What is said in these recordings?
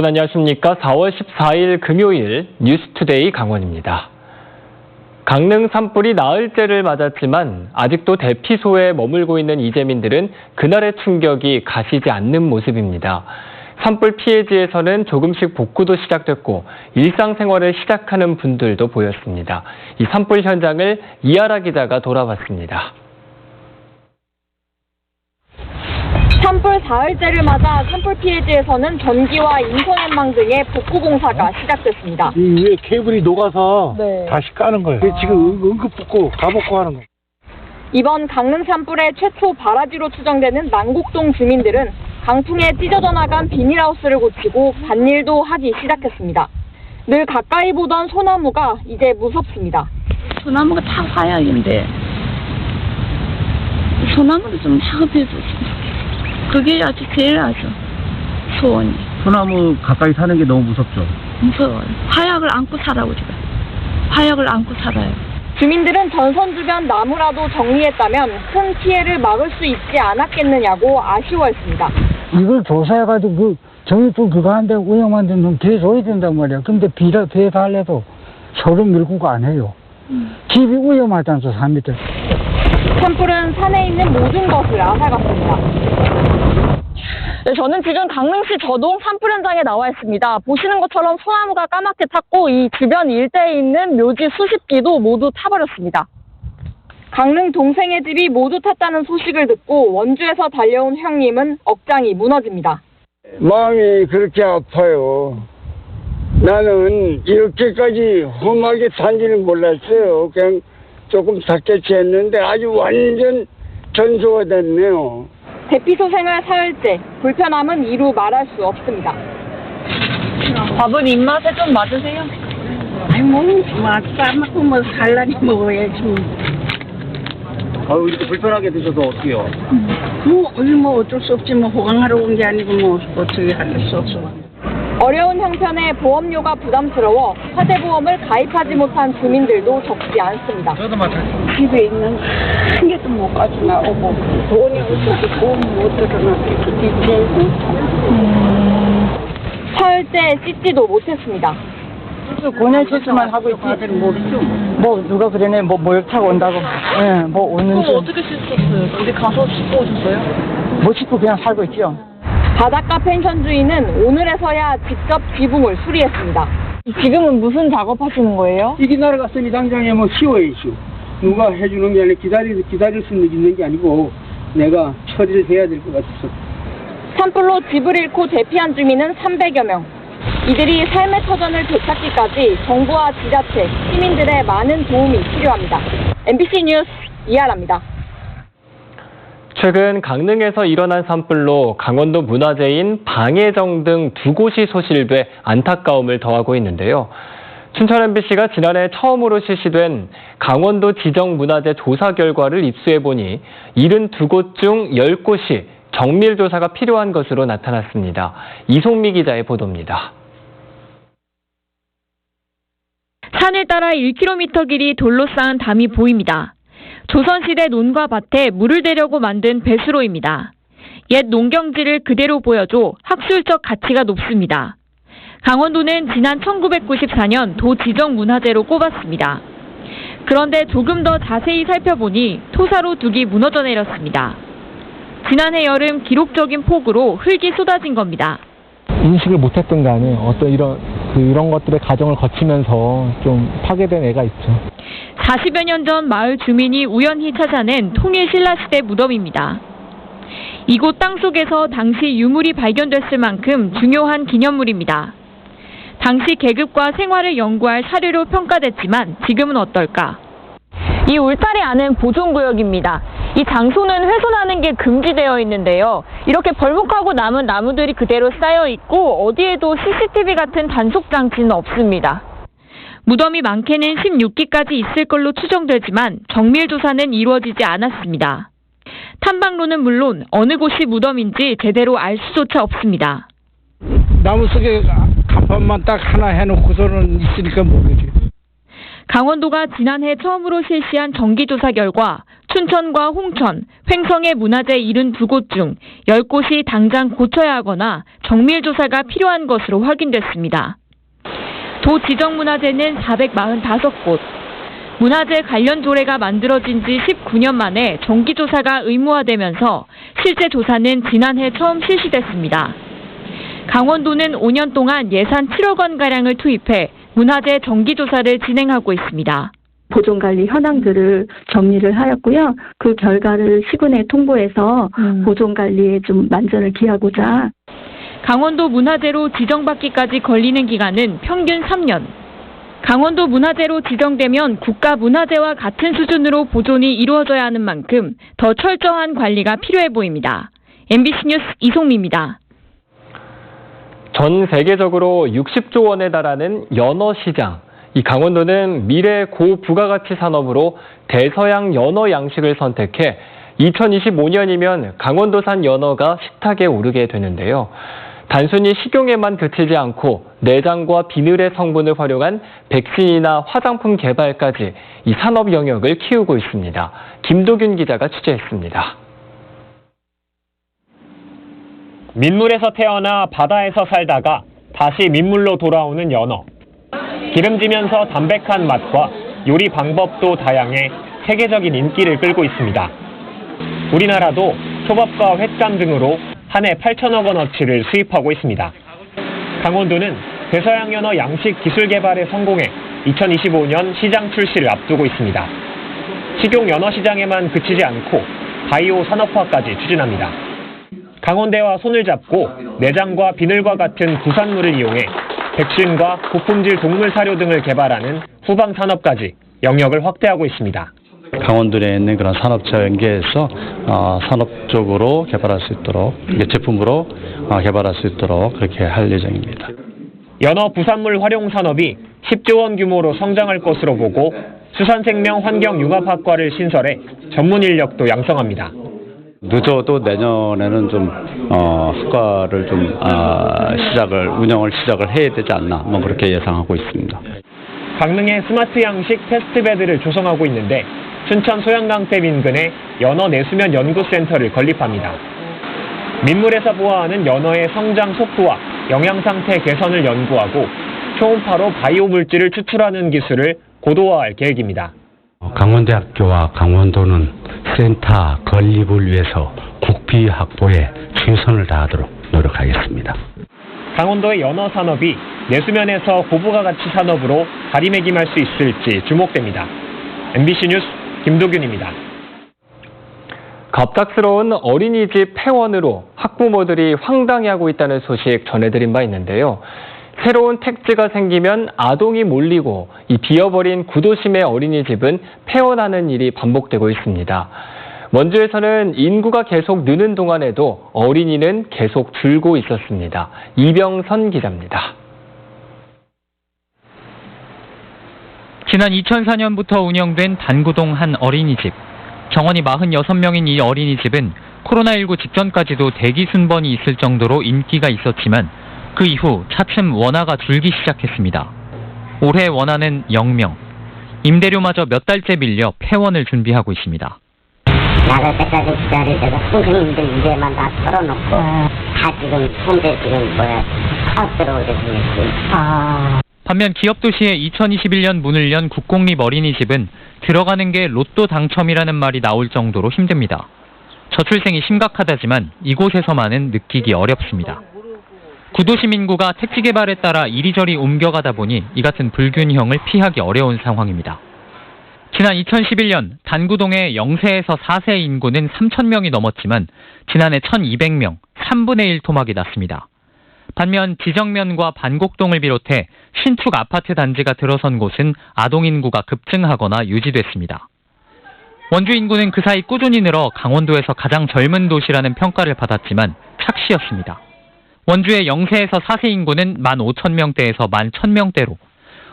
여러분 안녕하십니까? 4월 14일 금요일 뉴스투데이 강원입니다. 강릉 산불이 나흘째를 맞았지만 아직도 대피소에 머물고 있는 이재민들은 그날의 충격이 가시지 않는 모습입니다. 산불 피해지에서는 조금씩 복구도 시작됐고 일상생활을 시작하는 분들도 보였습니다. 이 산불 현장을 이하라 기자가 돌아봤습니다. 산불 사흘째를 맞아 산불 피해지에서는 전기와 인터넷망 등의 복구 공사가 시작됐습니다. 이 위에 케이블이 녹아서 다시 까는 거예요. 지금 응급 복구, 가복구 하는 거예요. 이번 강릉 산불의 최초 발화지로 추정되는 난곡동 주민들은 강풍에 찢어져 나간 비닐하우스를 고치고 밭일도 하기 시작했습니다. 늘 가까이 보던 소나무가 이제 무섭습니다. 소나무가 다 화약인데 소나무를 좀 작업해줬으면 그게 아주 제일 소원이. 소나무 가까이 사는 게 너무 무섭죠? 무서워요. 화약을 안고 살아 우리가. 화약을 안고 살아요. 주민들은 전선 주변 나무라도 정리했다면 큰 피해를 막을 수 있지 않았겠느냐고 아쉬워했습니다. 이걸 조사해가지고 정유줄 그거 한데 운영하는데 좀 대줘야 된단 말이야. 근데 배 달래도 서로 밀고 안 해요. 집이 위험하잖아, 3m. 산불은 산에 있는 모든 것을 앗아갔습니다. 네, 저는 지금 강릉시 저동 산불 현장에 나와 있습니다. 보시는 것처럼 소나무가 까맣게 탔고 이 주변 일대에 있는 묘지 수십 기도 모두 타버렸습니다. 강릉 동생의 집이 모두 탔다는 소식을 듣고 원주에서 달려온 형님은 억장이 무너집니다. 마음이 그렇게 아파요. 나는 이렇게까지 험하게 산지는 몰랐어요. 그냥 조금 삭제치 했는데 아주 완전 전소가 됐네요. 대피소 생활 사흘째, 불편함은 이루 말할 수 없습니다. 밥은 입맛에 좀 맞으세요? 아니 싸먹고 뭐 살라니 먹어야지. 이렇게 불편하게 드셔서 어떡해요? 뭐 어쩔 수 없지. 뭐 호강하러 온 게 아니고 뭐 어떻게 할 수 없어. 어려운 형편에 보험료가 부담스러워 화재보험을 가입하지 못한 주민들도 적지 않습니다. 집에 있는 한 개도 못 가져나오고 돈이 없어서 보험 못 들어놔서 사흘째 씻지도 못했습니다. 고년 실수만 하고 있지. 뭐 누가 그러네, 뭐 목욕 타고 온다고. 예, 뭐 오는지. 어떻게 씻었어요? 어디 가서 씻고 오셨어요? 못 씻고 그냥 살고 있죠. 바닷가 펜션 주인은 오늘에서야 직접 지붕을 수리했습니다. 지금은 무슨 작업하시는 거예요? 이게 날아갔으니 당장에 뭐 쉬워야죠. 누가 해주는 게 아니라 기다릴 수 있는 게 아니고 내가 처리를 해야 될 것 같아서. 산불로 집을 잃고 대피한 주민은 300여 명. 이들이 삶의 터전을 되찾기까지 정부와 지자체, 시민들의 많은 도움이 필요합니다. MBC 뉴스 이하라입니다. 최근 강릉에서 일어난 산불로 강원도 문화재인 방해정 등 두 곳이 소실돼 안타까움을 더하고 있는데요. 춘천 MBC가 지난해 처음으로 실시된 강원도 지정문화재 조사 결과를 입수해보니 72곳 중 10곳이 정밀조사가 필요한 것으로 나타났습니다. 이송미 기자의 보도입니다. 산을 따라 1km 길이 돌로 쌓은 담이 보입니다. 조선시대 논과 밭에 물을 대려고 만든 배수로입니다. 옛 농경지를 그대로 보여줘 학술적 가치가 높습니다. 강원도는 지난 1994년 도 지정문화재로 꼽았습니다. 그런데 조금 더 자세히 살펴보니 토사로 둑이 무너져 내렸습니다. 지난해 여름 기록적인 폭우로 흙이 쏟아진 겁니다. 인식을 못했던 거 아니에요. 어떤 이런 것들의 과정을 거치면서 좀 파괴된 애가 있죠. 40여 년 전 마을 주민이 우연히 찾아낸 통일신라시대 무덤입니다. 이곳 땅속에서 당시 유물이 발견됐을 만큼 중요한 기념물입니다. 당시 계급과 생활을 연구할 사료로 평가됐지만 지금은 어떨까? 이 울타리 안은 보존구역입니다. 이 장소는 훼손하는 게 금지되어 있는데요. 이렇게 벌목하고 남은 나무들이 그대로 쌓여 있고 어디에도 CCTV 같은 단속 장치는 없습니다. 무덤이 많게는 16기까지 있을 걸로 추정되지만 정밀조사는 이루어지지 않았습니다. 탐방로는 물론 어느 곳이 무덤인지 제대로 알 수조차 없습니다. 나무 속에 간판만 딱 하나 해놓고서는 있으니까 모르지. 강원도가 지난해 처음으로 실시한 정기조사 결과 춘천과 홍천, 횡성의 문화재 72곳 중 10곳이 당장 고쳐야 하거나 정밀 조사가 필요한 것으로 확인됐습니다. 도 지정문화재는 445곳, 문화재 관련 조례가 만들어진 지 19년 만에 정기조사가 의무화되면서 실제 조사는 지난해 처음 실시됐습니다. 강원도는 5년 동안 예산 7억 원가량을 투입해 문화재 정기조사를 진행하고 있습니다. 보존관리 현황들을 정리를 하였고요. 그 결과를 시군에 통보해서 보존관리에 좀 만전을 기하고자. 강원도 문화재로 지정받기까지 걸리는 기간은 평균 3년. 강원도 문화재로 지정되면 국가문화재와 같은 수준으로 보존이 이루어져야 하는 만큼 더 철저한 관리가 필요해 보입니다. MBC 뉴스 이송미입니다. 전 세계적으로 60조 원에 달하는 연어 시장. 이 강원도는 미래 고부가가치 산업으로 대서양 연어 양식을 선택해 2025년이면 강원도산 연어가 식탁에 오르게 되는데요. 단순히 식용에만 그치지 않고 내장과 비늘의 성분을 활용한 백신이나 화장품 개발까지 이 산업 영역을 키우고 있습니다. 김도균 기자가 취재했습니다. 민물에서 태어나 바다에서 살다가 다시 민물로 돌아오는 연어. 기름지면서 담백한 맛과 요리 방법도 다양해 세계적인 인기를 끌고 있습니다. 우리나라도 초밥과 횟감 등으로 한 해 8천억 원어치를 수입하고 있습니다. 강원도는 대서양 연어 양식 기술 개발에 성공해 2025년 시장 출시를 앞두고 있습니다. 식용 연어 시장에만 그치지 않고 바이오 산업화까지 추진합니다. 강원대와 손을 잡고 내장과 비늘과 같은 부산물을 이용해 백신과 고품질 동물 사료 등을 개발하는 후방 산업까지 영역을 확대하고 있습니다. 강원도 내에 있는 그런 산업체와 연계해서 산업적으로 개발할 수 있도록, 제품으로 개발할 수 있도록 그렇게 할 예정입니다. 연어 부산물 활용 산업이 10조 원 규모로 성장할 것으로 보고 수산생명 환경융합학과를 신설해 전문 인력도 양성합니다. 늦어도 내년에는 좀 학과를 좀 운영을 시작을 해야 되지 않나, 뭐 그렇게 예상하고 있습니다. 강릉에 스마트 양식 테스트베드를 조성하고 있는데 춘천 소양강댐 인근에 연어 내수면 연구센터를 건립합니다. 민물에서 보아하는 연어의 성장 속도와 영양 상태 개선을 연구하고 초음파로 바이오 물질을 추출하는 기술을 고도화할 계획입니다. 강원대학교와 강원도는 센터 건립을 위해서 국비 확보에 최선을 다하도록 노력하겠습니다. 강원도의 연어 산업이 내수면에서 고부가가치 산업으로 자리매김할 수 있을지 주목됩니다. MBC 뉴스 김도균입니다. 갑작스러운 어린이집 폐원으로 학부모들이 황당해하고 있다는 소식 전해드린 바 있는데요. 새로운 택지가 생기면 아동이 몰리고 이 비어버린 구도심의 어린이집은 폐원하는 일이 반복되고 있습니다. 원주에서는 인구가 계속 느는 동안에도 어린이는 계속 줄고 있었습니다. 이병선 기자입니다. 지난 2004년부터 운영된 단구동 한 어린이집. 정원이 46명인 이 어린이집은 코로나19 직전까지도 대기 순번이 있을 정도로 인기가 있었지만 그 이후 차츰 원화가 줄기 시작했습니다. 올해 원화는 0명. 임대료마저 몇 달째 밀려 폐원을 준비하고 있습니다. 나갈 때까지 기다리다가 선생님들 이제만 다 털어놓고 다 지금 현재 지금 사업 들어오게 생겼지. 반면 기업도시에 2021년 문을 연 국공립 어린이집은 들어가는 게 로또 당첨이라는 말이 나올 정도로 힘듭니다. 저출생이 심각하다지만 이곳에서만은 느끼기 어렵습니다. 구도심 인구가 택지 개발에 따라 이리저리 옮겨가다 보니 이 같은 불균형을 피하기 어려운 상황입니다. 지난 2011년 단구동의 0세에서 4세 인구는 3,000명이 넘었지만 지난해 1,200명, 3분의 1 토막이 났습니다. 반면 지정면과 반곡동을 비롯해 신축 아파트 단지가 들어선 곳은 아동 인구가 급증하거나 유지됐습니다. 원주 인구는 그 사이 꾸준히 늘어 강원도에서 가장 젊은 도시라는 평가를 받았지만 착시였습니다. 원주의 0세에서 4세 인구는 15,000명대에서 11,000명대로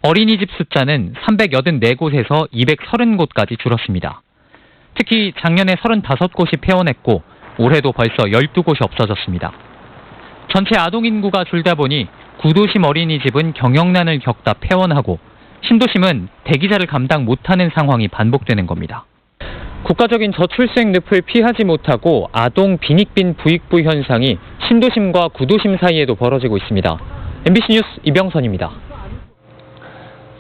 어린이집 숫자는 384곳에서 230곳까지 줄었습니다. 특히 작년에 35곳이 폐원했고 올해도 벌써 12곳이 없어졌습니다. 전체 아동 인구가 줄다 보니 구도심 어린이집은 경영난을 겪다 폐원하고 신도심은 대기자를 감당 못하는 상황이 반복되는 겁니다. 국가적인 저출생 늪을 피하지 못하고 아동 빈익빈 부익부 현상이 신도심과 구도심 사이에도 벌어지고 있습니다. MBC 뉴스 이병선입니다.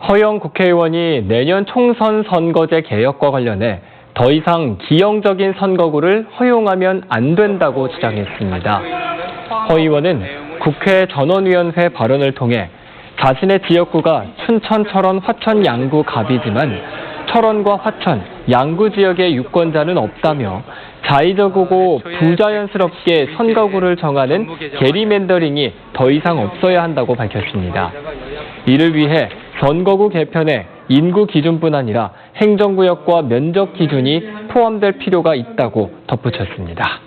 허영 국회의원이 내년 총선 선거제 개혁과 관련해 더 이상 기형적인 선거구를 허용하면 안 된다고 주장했습니다. 허 의원은 국회 전원위원회 발언을 통해 자신의 지역구가 춘천, 철원, 화천, 양구, 갑이지만 철원과 화천, 양구 지역의 유권자는 없다며 자의적이고 부자연스럽게 선거구를 정하는 게리맨더링이 더 이상 없어야 한다고 밝혔습니다. 이를 위해 선거구 개편에 인구 기준뿐 아니라 행정구역과 면적 기준이 포함될 필요가 있다고 덧붙였습니다.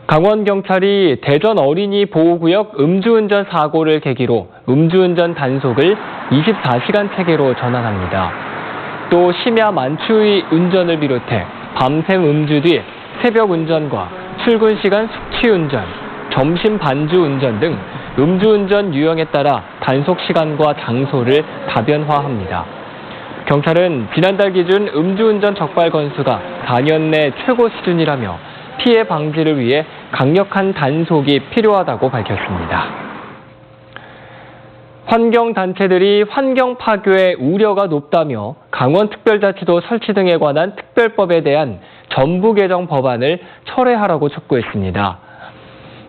강원경찰이 대전 어린이 보호구역 음주운전 사고를 계기로 음주운전 단속을 24시간 체계로 전환합니다. 또 심야 만추의 운전을 비롯해 밤샘 음주 뒤 새벽 운전과 출근 시간 숙취운전, 점심 반주 운전 등 음주운전 유형에 따라 단속 시간과 장소를 다변화합니다. 경찰은 지난달 기준 음주운전 적발 건수가 4년 내 최고 수준이라며 피해 방지를 위해 강력한 단속이 필요하다고 밝혔습니다. 환경단체들이 환경 파괴의 우려가 높다며 강원특별자치도 설치 등에 관한 특별법에 대한 전부 개정 법안을 철회하라고 촉구했습니다.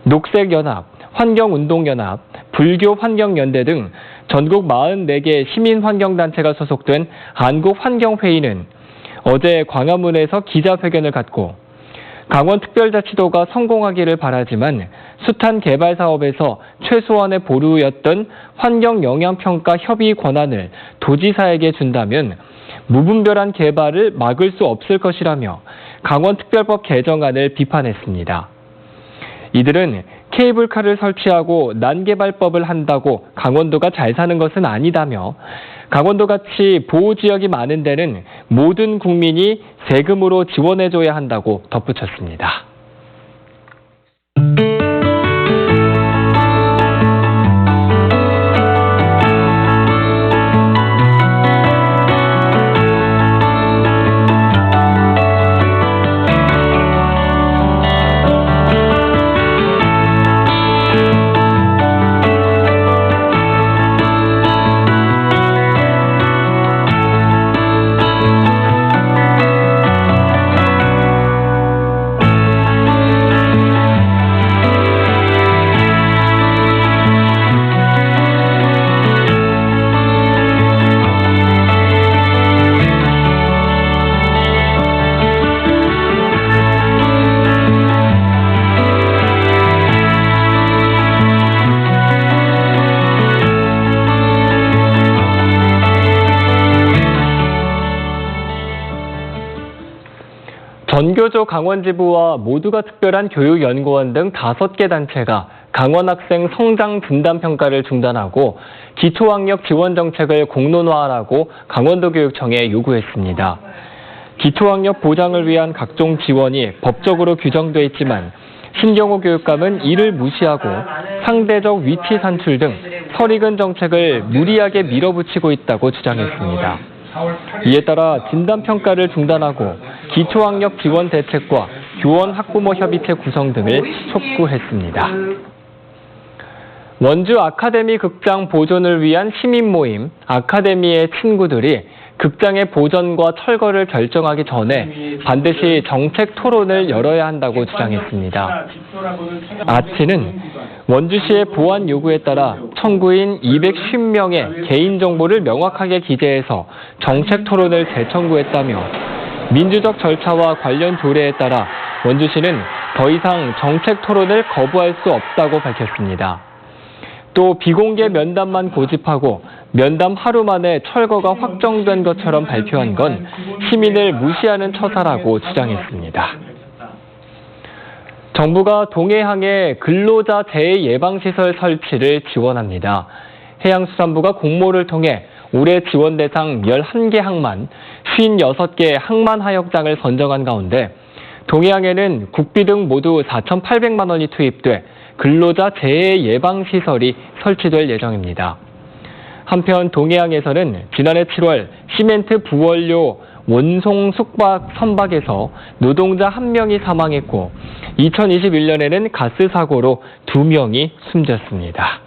녹색연합, 환경운동연합, 불교환경연대 등 전국 44개 시민환경단체가 소속된 한국환경회의는 어제 광화문에서 기자회견을 갖고 강원특별자치도가 성공하기를 바라지만 숱한 개발 사업에서 최소한의 보루였던 환경영향평가 협의 권한을 도지사에게 준다면 무분별한 개발을 막을 수 없을 것이라며 강원특별법 개정안을 비판했습니다. 이들은 케이블카를 설치하고 난개발법을 한다고 강원도가 잘 사는 것은 아니다며 강원도같이 보호지역이 많은 데는 모든 국민이 세금으로 지원해줘야 한다고 덧붙였습니다. 전교조 강원지부와 모두가 특별한 교육연구원 등 5개 단체가 강원학생 성장 진단평가를 중단하고 기초학력 지원 정책을 공론화하라고 강원도교육청에 요구했습니다. 기초학력 보장을 위한 각종 지원이 법적으로 규정돼 있지만 신경호 교육감은 이를 무시하고 상대적 위치 산출 등 설익은 정책을 무리하게 밀어붙이고 있다고 주장했습니다. 이에 따라 진단평가를 중단하고 기초학력 지원 대책과 교원 학부모 협의체 구성 등을 촉구했습니다. 원주 아카데미 극장 보존을 위한 시민 모임 아카데미의 친구들이 극장의 보전과 철거를 결정하기 전에 반드시 정책 토론을 열어야 한다고 주장했습니다. 아치는 원주시의 보안 요구에 따라 청구인 250명의 개인정보를 명확하게 기재해서 정책 토론을 재청구했다며 민주적 절차와 관련 조례에 따라 원주시는 더 이상 정책 토론을 거부할 수 없다고 밝혔습니다. 또 비공개 면담만 고집하고 면담 하루 만에 철거가 확정된 것처럼 발표한 건 시민을 무시하는 처사라고 주장했습니다. 정부가 동해항에 근로자 재해 예방시설 설치를 지원합니다. 해양수산부가 공모를 통해 올해 지원 대상 11개 항만, 56개 항만 하역장을 선정한 가운데 동해항에는 국비 등 모두 4,800만 원이 투입돼 근로자 재해 예방시설이 설치될 예정입니다. 한편 동해항에서는 지난해 7월 시멘트 부원료 원송 숙박 선박에서 노동자 1명이 사망했고 2021년에는 가스 사고로 2명이 숨졌습니다.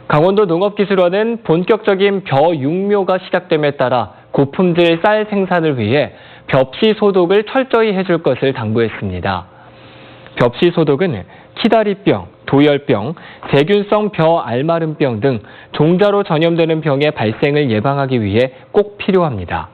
강원도 농업기술원은 본격적인 벼 육묘가 시작됨에 따라 고품질 쌀 생산을 위해 벽시 소독을 철저히 해줄 것을 당부했습니다. 벽시 소독은 키다리병, 도열병, 세균성 벼 알마름병 등 종자로 전염되는 병의 발생을 예방하기 위해 꼭 필요합니다.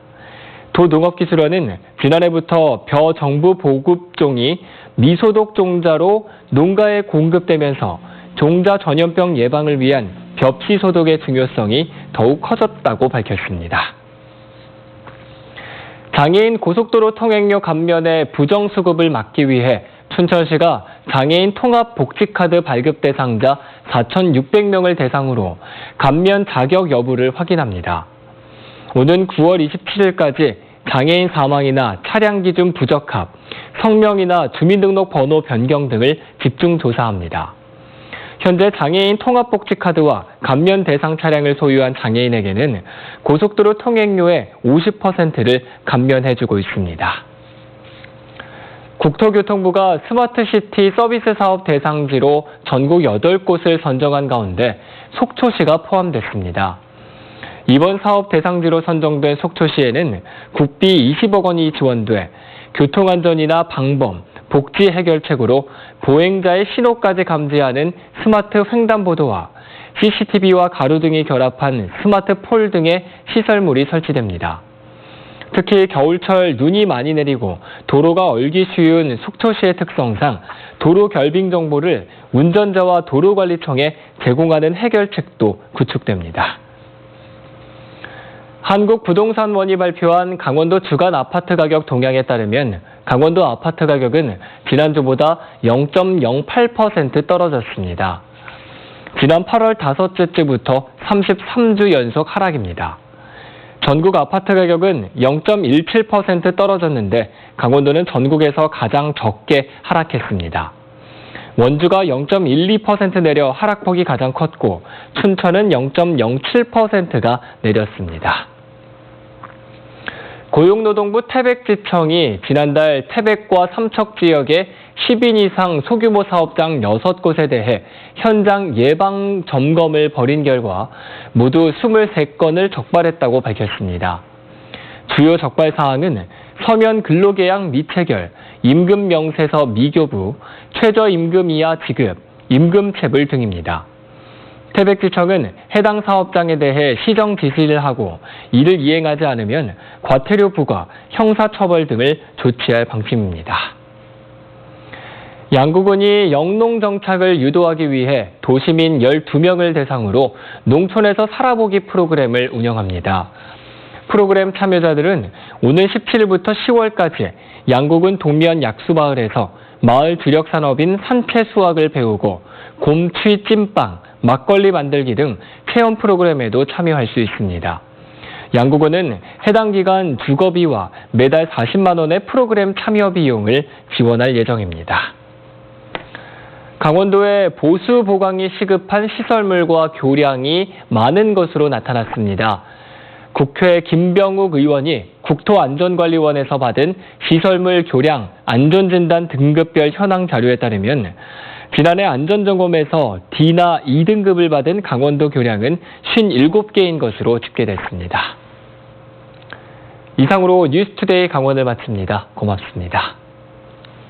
도농업기술원은 지난해부터 벼 정부 보급종이 미소독 종자로 농가에 공급되면서 종자 전염병 예방을 위한 벽시 소독의 중요성이 더욱 커졌다고 밝혔습니다. 장애인 고속도로 통행료 감면의 부정수급을 막기 위해 춘천시가 장애인 통합복지카드 발급 대상자 4,600명을 대상으로 감면 자격 여부를 확인합니다. 오는 9월 27일까지 장애인 사망이나 차량 기준 부적합, 성명이나 주민등록번호 변경 등을 집중 조사합니다. 현재 장애인 통합복지카드와 감면 대상 차량을 소유한 장애인에게는 고속도로 통행료의 50%를 감면해주고 있습니다. 국토교통부가 스마트시티 서비스 사업 대상지로 전국 8곳을 선정한 가운데 속초시가 포함됐습니다. 이번 사업 대상지로 선정된 속초시에는 국비 20억 원이 지원돼 교통안전이나 방범, 복지 해결책으로 보행자의 신호까지 감지하는 스마트 횡단보도와 CCTV와 가로 등이 결합한 스마트 폴 등의 시설물이 설치됩니다. 특히 겨울철 눈이 많이 내리고 도로가 얼기 쉬운 속초시의 특성상 도로 결빙 정보를 운전자와 도로관리청에 제공하는 해결책도 구축됩니다. 한국부동산원이 발표한 강원도 주간 아파트 가격 동향에 따르면 강원도 아파트 가격은 지난주보다 0.08% 떨어졌습니다. 지난 8월 5주부터 33주 연속 하락입니다. 전국 아파트 가격은 0.17% 떨어졌는데 강원도는 전국에서 가장 적게 하락했습니다. 원주가 0.12% 내려 하락폭이 가장 컸고 춘천은 0.07%가 내렸습니다. 고용노동부 태백지청이 지난달 태백과 삼척 지역의 10인 이상 소규모 사업장 6곳에 대해 현장 예방 점검을 벌인 결과 모두 23건을 적발했다고 밝혔습니다. 주요 적발 사항은 서면 근로계약 미체결, 임금 명세서 미교부, 최저임금 이하 지급, 임금체불 등입니다. 태백지청은 해당 사업장에 대해 시정 지시를 하고 이를 이행하지 않으면 과태료 부과, 형사처벌 등을 조치할 방침입니다. 양구군이 영농 정착을 유도하기 위해 도시민 12명을 대상으로 농촌에서 살아보기 프로그램을 운영합니다. 프로그램 참여자들은 오는 17일부터 10월까지 양구군 동면 약수마을에서 마을 주력 산업인 산채 수확을 배우고 곰취 찐빵, 막걸리 만들기 등 체험 프로그램에도 참여할 수 있습니다. 양구군은 해당 기간 주거비와 매달 40만 원의 프로그램 참여 비용을 지원할 예정입니다. 강원도에 보수 보강이 시급한 시설물과 교량이 많은 것으로 나타났습니다. 국회 김병욱 의원이 국토안전관리원에서 받은 시설물 교량 안전진단 등급별 현황 자료에 따르면 지난해 안전점검에서 D나 E등급을 받은 강원도 교량은 57개인 것으로 집계됐습니다. 이상으로 뉴스투데이 강원을 마칩니다. 고맙습니다.